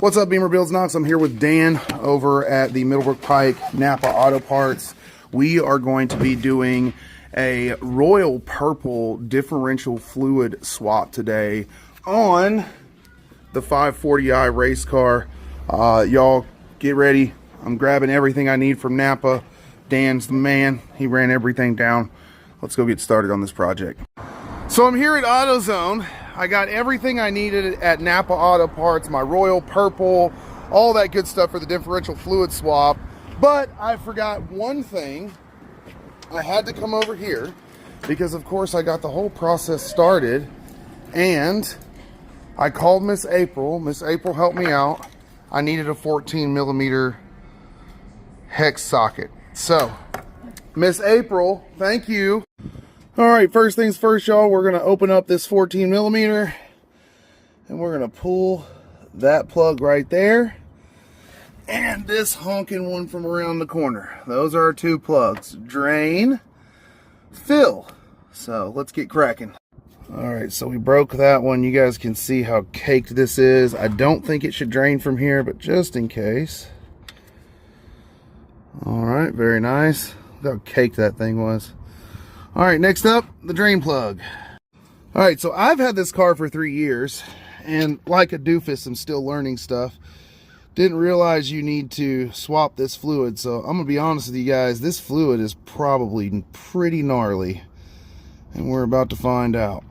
What's up, Beamer Builds Knox? I'm here with Dan over at the Middlebrook Pike Napa Auto Parts. We are going to be doing a royal purple differential fluid swap today on the 540i race car. Y'all get ready. I'm grabbing everything I need from Napa. Dan's the man. He ran everything down. Let's go get started on this project. So I'm here at AutoZone. I got everything I needed at Napa Auto Parts, my royal purple, all that good stuff for the differential fluid swap. But I forgot one thing. I had to come over here because, of course, I got the whole process started, and I called Miss April. Miss April helped me out. I needed a 14 millimeter hex socket. So, Miss April, thank you. All right, first things first, y'all, we're gonna open up this 14 millimeter and we're gonna pull that plug right there and this honking one from around the corner. Those are our two plugs, drain, fill. So let's get cracking. All right, so we broke that one. You guys can see how caked this is. I don't think it should drain from here, but just in case. All right, very nice. Look how caked that thing was. All right, next up, the drain plug. All right, so I've had this car for 3 years, and like a doofus, I'm still learning stuff. Didn't realize you need to swap this fluid, so I'm gonna be honest with you guys, this fluid is probably pretty gnarly, and we're about to find out.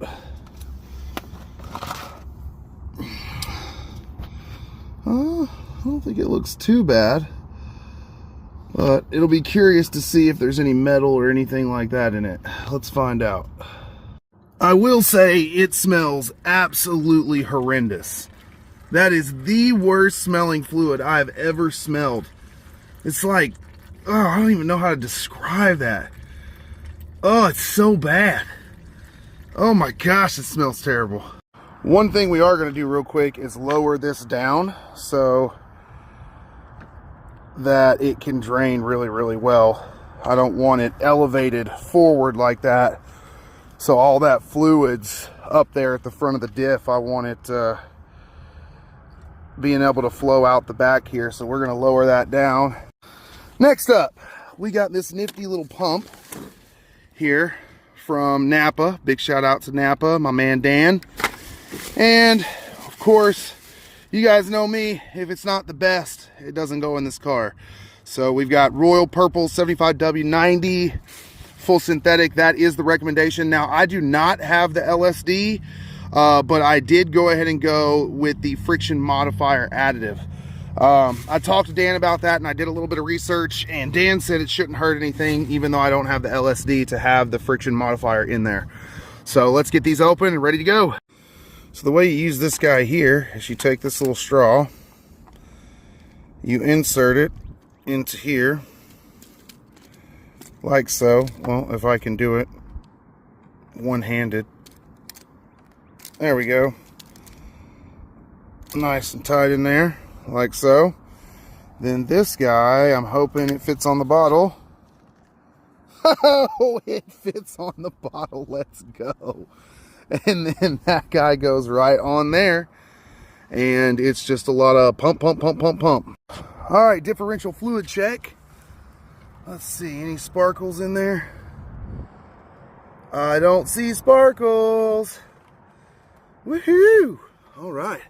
I don't think it looks too bad. But it'll be curious to see if there's any metal or anything like that in it. Let's find out. I will say it smells absolutely horrendous. That is the worst smelling fluid I've ever smelled. It's like, oh, I don't even know how to describe that. Oh, it's so bad. Oh my gosh, it smells terrible. One thing we are going to do real quick is lower this down so that it can drain really, really well. I don't want it elevated forward like that, so all that fluid's up there at the front of the diff. I want it being able to flow out the back here, so we're going to lower that down. Next up, we got this nifty little pump here from Napa. Big shout out to Napa, my man Dan. And of course, you guys know me, if it's not the best, it doesn't go in this car. So we've got Royal Purple 75W90 full synthetic. That is the recommendation. Now, I do not have the LSD, but I did go ahead and go with the friction modifier additive. I talked to Dan about that, and I did a little bit of research, and Dan said it shouldn't hurt anything, even though I don't have the LSD, to have the friction modifier in there. So let's get these open and ready to go. So the way you use this guy here is you take this little straw, you insert it into here, like so. Well, if I can do it one-handed. There we go. Nice and tight in there, like so. Then this guy, I'm hoping it fits on the bottle. Oh, it fits on the bottle. Let's go. And then that guy goes right on there, and it's just a lot of pump, pump, pump, pump, pump. All right, differential fluid check. Let's see, any sparkles in there? I don't see sparkles. Woohoo! All right,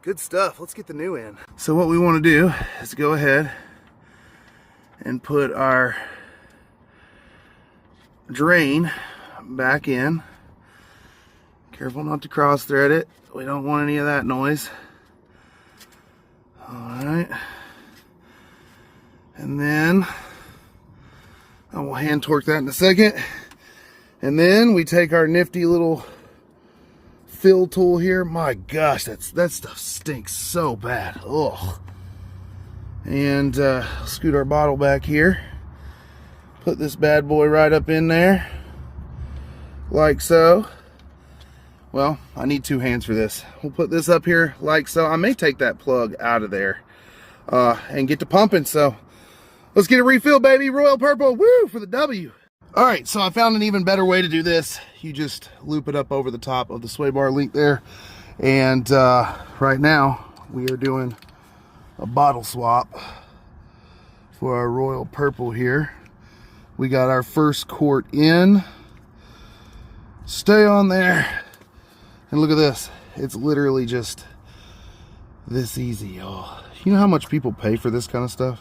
good stuff. Let's get the new in. So what we want to do is go ahead and put our drain back in. Careful not to cross thread it. We don't want any of that noise. All right. And then I will hand torque that in a second. And then we take our nifty little fill tool here. My gosh, that stuff stinks so bad. Ugh. And scoot our bottle back here. Put this bad boy right up in there. Like so. Well, I need two hands for this. We'll put this up here like so. I may take that plug out of there and get to pumping. So let's get a refill, baby. Royal Purple, woo, for the W. All right, so I found an even better way to do this. You just loop it up over the top of the sway bar link there. And right now, we are doing a bottle swap for our Royal Purple here. We got our first quart in. Stay on there. And look at this. It's literally just this easy, y'all. You know how much people pay for this kind of stuff?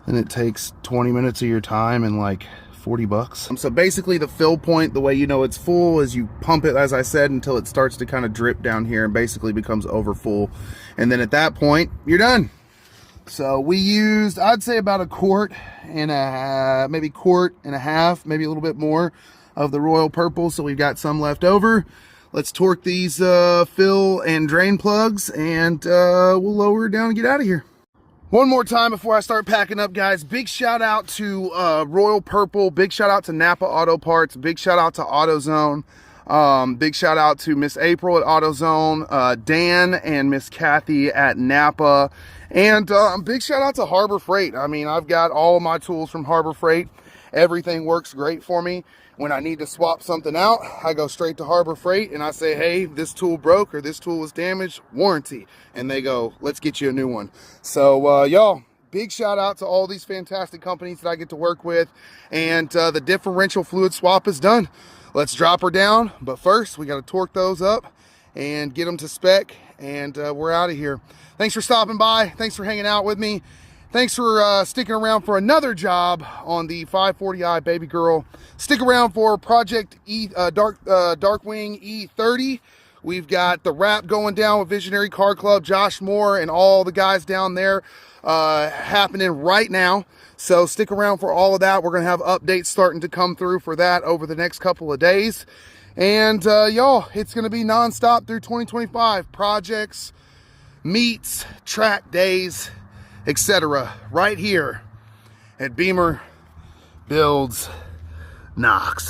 And it takes 20 minutes of your time and like 40 bucks. So basically the fill point, the way you know it's full is you pump it, as I said, until it starts to kind of drip down here and basically becomes over full. And then at that point, you're done. So we used, I'd say about a quart and a, maybe quart and a half, maybe a little bit more of the Royal Purple. So we've got some left over. Let's torque these fill and drain plugs, and we'll lower her down and get out of here. One more time before I start packing up, guys. Big shout out to Royal Purple. Big shout out to Napa Auto Parts. Big shout out to AutoZone. Big shout out to Miss April at AutoZone, Dan and Miss Kathy at Napa. And big shout out to Harbor Freight. I mean, I've got all of my tools from Harbor Freight. Everything works great for me. When I need to swap something out, I go straight to Harbor Freight and I say, hey, this tool broke or this tool was damaged, warranty. And they go, let's get you a new one. So y'all, big shout out to all these fantastic companies that I get to work with. And the differential fluid swap is done. Let's drop her down. But first, we got to torque those up and get them to spec. And we're out of here. Thanks for stopping by. Thanks for hanging out with me. Thanks for sticking around for another job on the 540i Baby Girl. Stick around for Project Darkwing E30. We've got the wrap going down with Visionary Car Club, Josh Moore, and all the guys down there happening right now. So stick around for all of that. We're going to have updates starting to come through for that over the next couple of days. And y'all, it's going to be nonstop through 2025. Projects, meets, track days, etc. right here at Beamer Builds Knox.